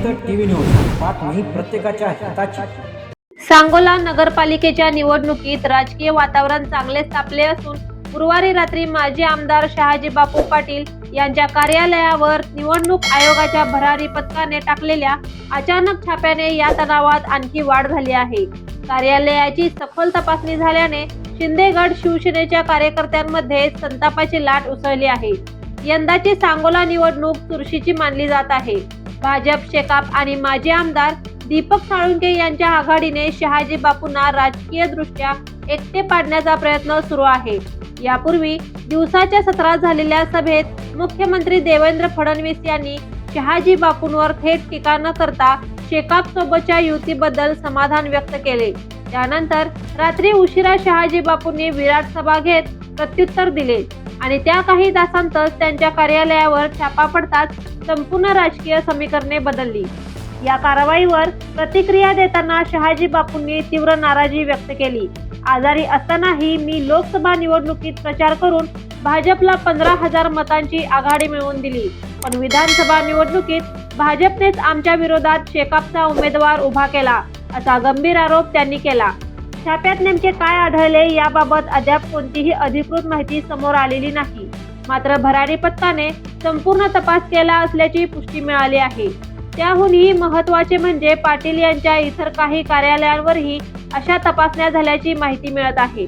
जनहित TV news बातमी प्रत्येकाच्या हिताची। सांगोला नगरपालिकेच्या निवडणुकीत राजकीय वातावरण चांगलेच तापले असून गुरुवारी रात्री माजी आमदार शहाजी बापू पाटील यांच्या कार्यालयावर निवडणूक आयोगाच्या भरारी पथकाने टाकलेल्या अचानक छाप्याने या तणावात आणखी वाढ झाली आहे। कार्यालयाची सखोल तपासणी झाल्याने शिंदेगड शिवसेनेच्या कार्यकर्त्यांमध्ये संतापाची लाट उसळली आहे। यंदाची सांगोला निवडणूक चुरशीची मानली जात आहे। भाजप, शेकाप आणि माजी आमदार दीपक साळुंके यांच्या आघाडीने शहाजी बापूंना राजकीय दृष्ट्या एकटे पाडण्याचा प्रयत्न सुरू आहे। यापूर्वी दिवसाच्या सत्रात झालेल्या सभेत मुख्यमंत्री देवेंद्र फडणवीस यांनी शहाजी बापूंवर थेट टीका न करता शेकाप सोबतच्या युतीबद्दल समाधान व्यक्त केले। त्यानंतर रात्री उशिरा शहाजी बापूंनी विराट सभा घेत प्रत्युत्तर दिले आणि त्या काही तासांतच त्यांच्या कार्यालयावर छापा पडताच संपूर्ण राजकीय समीकरणे बदलली। या कारवाईवर प्रतिक्रिया देताना शहाजी बापूंनी तीव्र नाराजी व्यक्त केली। आजारी असतानाही मी लोकसभा निवडणुकीत प्रचार करून भाजपला 15,000 मतांची आघाडी मिळवून दिली, पण विधानसभा निवडणुकीत भाजपनेच आमच्या विरोधात शेकापचा उमेदवार उभा केला, असा गंभीर आरोप त्यांनी केला। छाप्यात नेमके काय आढळले याबाबत अद्याप कोणतीही अधिकृत माहिती समोर आलेली नाही। मात्र भरारी पथकाने संपूर्ण तपास केला असल्याची पुष्टी मिळाली आहे। त्याहूनही महत्त्वाचे म्हणजे पाटील यांच्या इतर काही कार्यालयांवरही अशा तपासण्या झाल्याची माहिती मिळत आहे।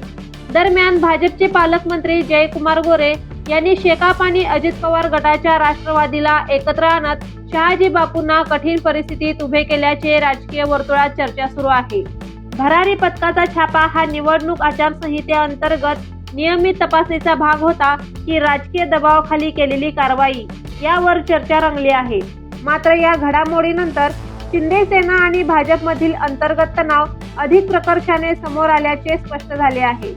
दरम्यान भाजपचे पालकमंत्री जयकुमार गोरे यांनी शेकाप आणि अजित पवार गटाच्या राष्ट्रवादीला एकत्र आणत शहाजी बापूंना कठीण परिस्थितीत उभे केल्याचे राजकीय वर्तुळात चर्चा सुरू आहे। भरारी पथकाचा छापा हा निवडणूक आचारसंहितेअंतर्गत नियमित तपासणीचा भाग होता की राजकीय दबावाखाली केलेली कारवाई, यावर चर्चा रंगली आहे। मात्र या घडामोडीनंतर शिंदे सेना आणि भाजपमधील अंतर्गत तणाव अधिक प्रकर्षाने समोर आल्याचे स्पष्ट झाले आहे।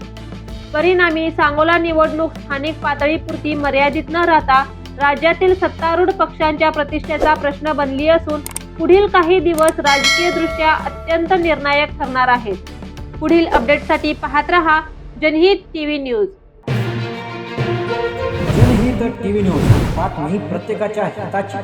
परिणामी सांगोला निवडणूक स्थानिक पातळीपुरती मर्यादित न राहता राज्यातील सत्तारूढ पक्षांच्या प्रतिष्ठेचा प्रश्न बनली असून पुढील काही दिवस राजकीयदृष्ट्या अत्यंत निर्णायक ठरणार आहेत। पुढील अपडेटसाठी पाहत रहा जनहित टीव्ही न्यूज। जनहित टीव्ही न्यूज बातमी प्रत्येकाच्या हिताची।